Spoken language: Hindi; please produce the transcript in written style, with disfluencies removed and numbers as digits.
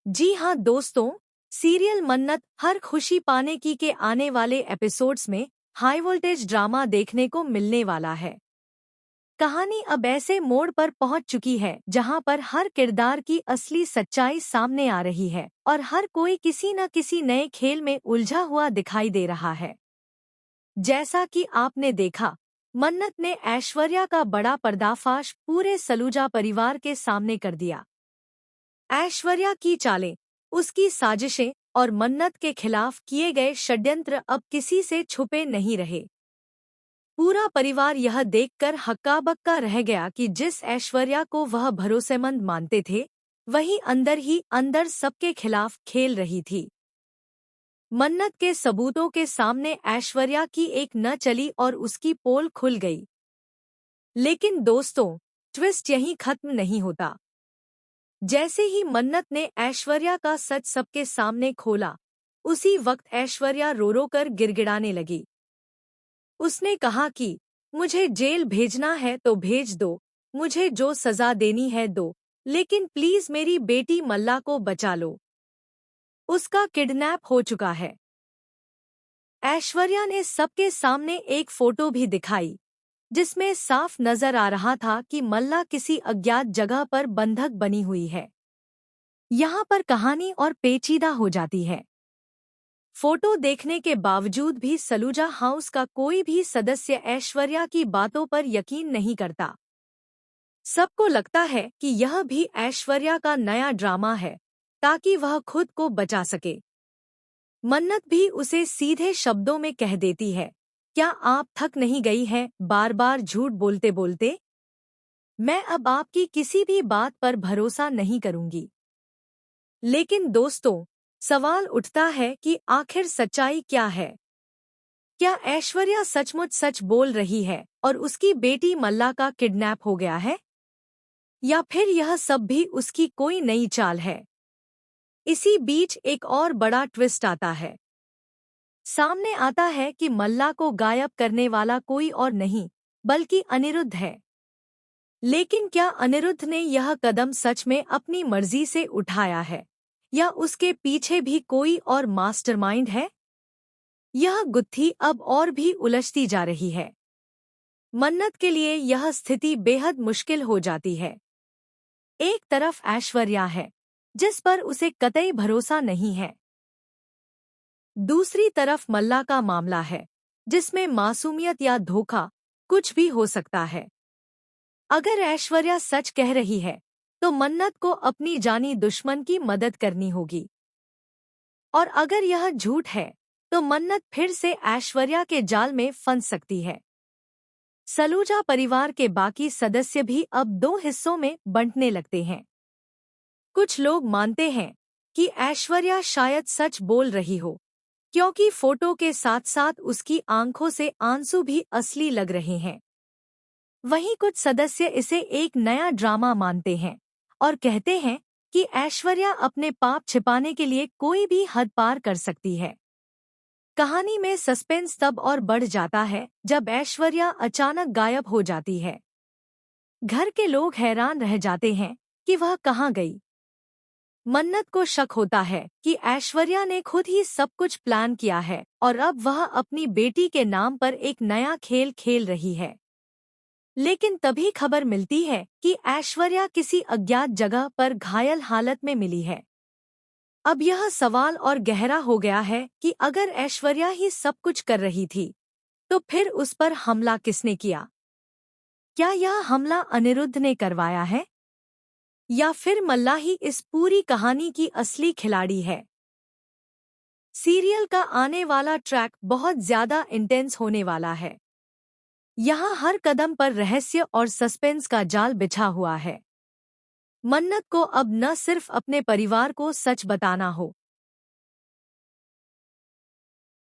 जी हाँ दोस्तों, सीरियल मन्नत हर खुशी पाने की के आने वाले एपिसोड्स में हाई वोल्टेज ड्रामा देखने को मिलने वाला है। कहानी अब ऐसे मोड़ पर पहुंच चुकी है जहां पर हर किरदार की असली सच्चाई सामने आ रही है और हर कोई किसी न किसी नए खेल में उलझा हुआ दिखाई दे रहा है। जैसा कि आपने देखा, मन्नत ने ऐश्वर्या का बड़ा पर्दाफाश पूरे सलूजा परिवार के सामने कर दिया। ऐश्वर्या की चालें, उसकी साजिशें और मन्नत के खिलाफ किए गए षड्यंत्र अब किसी से छुपे नहीं रहे। पूरा परिवार यह देखकर हक्का-बक्का रह गया कि जिस ऐश्वर्या को वह भरोसेमंद मानते थे, वही अंदर ही अंदर सबके खिलाफ खेल रही थी। मन्नत के सबूतों के सामने ऐश्वर्या की एक न चली और उसकी पोल खुल गई। लेकिन दोस्तों, ट्विस्ट यहीं खत्म नहीं होता। जैसे ही मन्नत ने ऐश्वर्या का सच सबके सामने खोला, उसी वक्त ऐश्वर्या रो रो कर गिड़गिड़ाने लगी। उसने कहा कि मुझे जेल भेजना है तो भेज दो, मुझे जो सजा देनी है दो, लेकिन प्लीज मेरी बेटी मल्ला को बचा लो। उसका किडनैप हो चुका है। ऐश्वर्या ने सबके सामने एक फोटो भी दिखाई, जिसमें साफ नजर आ रहा था कि मल्ला किसी अज्ञात जगह पर बंधक बनी हुई है। यहाँ पर कहानी और पेचीदा हो जाती है। फोटो देखने के बावजूद भी सलूजा हाउस का कोई भी सदस्य ऐश्वर्या की बातों पर यकीन नहीं करता। सबको लगता है कि यह भी ऐश्वर्या का नया ड्रामा है, ताकि वह खुद को बचा सके। मन्नत भी उसे सीधे शब्दों में कह देती है, क्या आप थक नहीं गई हैं बार बार झूठ बोलते बोलते? मैं अब आपकी किसी भी बात पर भरोसा नहीं करूंगी। लेकिन दोस्तों, सवाल उठता है कि आखिर सच्चाई क्या है? क्या ऐश्वर्या सचमुच सच बोल रही है और उसकी बेटी मल्ला का किडनैप हो गया है? या फिर यह सब भी उसकी कोई नई चाल है? इसी बीच एक और बड़ा ट्विस्ट आता है। सामने आता है कि मल्ला को गायब करने वाला कोई और नहीं, बल्कि अनिरुद्ध है। लेकिन क्या अनिरुद्ध ने यह कदम सच में अपनी मर्जी से उठाया है, या उसके पीछे भी कोई और मास्टरमाइंड है? यह गुत्थी अब और भी उलझती जा रही है। मन्नत के लिए यह स्थिति बेहद मुश्किल हो जाती है। एक तरफ ऐश्वर्या है, जिस पर उसे कतई भरोसा नहीं है। दूसरी तरफ मल्ला का मामला है, जिसमें मासूमियत या धोखा कुछ भी हो सकता है। अगर ऐश्वर्या सच कह रही है, तो मन्नत को अपनी जानी दुश्मन की मदद करनी होगी। और अगर यह झूठ है, तो मन्नत फिर से ऐश्वर्या के जाल में फंस सकती है। सलूजा परिवार के बाकी सदस्य भी अब दो हिस्सों में बंटने लगते हैं। कुछ लोग मानते हैं कि ऐश्वर्या शायद सच बोल रही हो, क्योंकि फोटो के साथ साथ उसकी आंखों से आंसू भी असली लग रहे हैं। वहीं कुछ सदस्य इसे एक नया ड्रामा मानते हैं और कहते हैं कि ऐश्वर्या अपने पाप छिपाने के लिए कोई भी हद पार कर सकती है। कहानी में सस्पेंस तब और बढ़ जाता है जब ऐश्वर्या अचानक गायब हो जाती है। घर के लोग हैरान रह जाते हैं कि वह कहाँ गई। मन्नत को शक होता है कि ऐश्वर्या ने खुद ही सब कुछ प्लान किया है और अब वह अपनी बेटी के नाम पर एक नया खेल खेल रही है। लेकिन तभी खबर मिलती है कि ऐश्वर्या किसी अज्ञात जगह पर घायल हालत में मिली है। अब यह सवाल और गहरा हो गया है कि अगर ऐश्वर्या ही सब कुछ कर रही थी, तो फिर उस पर हमला किसने किया? क्या यह हमला अनिरुद्ध ने करवाया है? या फिर मल्ला ही इस पूरी कहानी की असली खिलाड़ी है? सीरियल का आने वाला ट्रैक बहुत ज्यादा इंटेंस होने वाला है। यहाँ हर कदम पर रहस्य और सस्पेंस का जाल बिछा हुआ है। मन्नत को अब न सिर्फ अपने परिवार को सच बताना हो,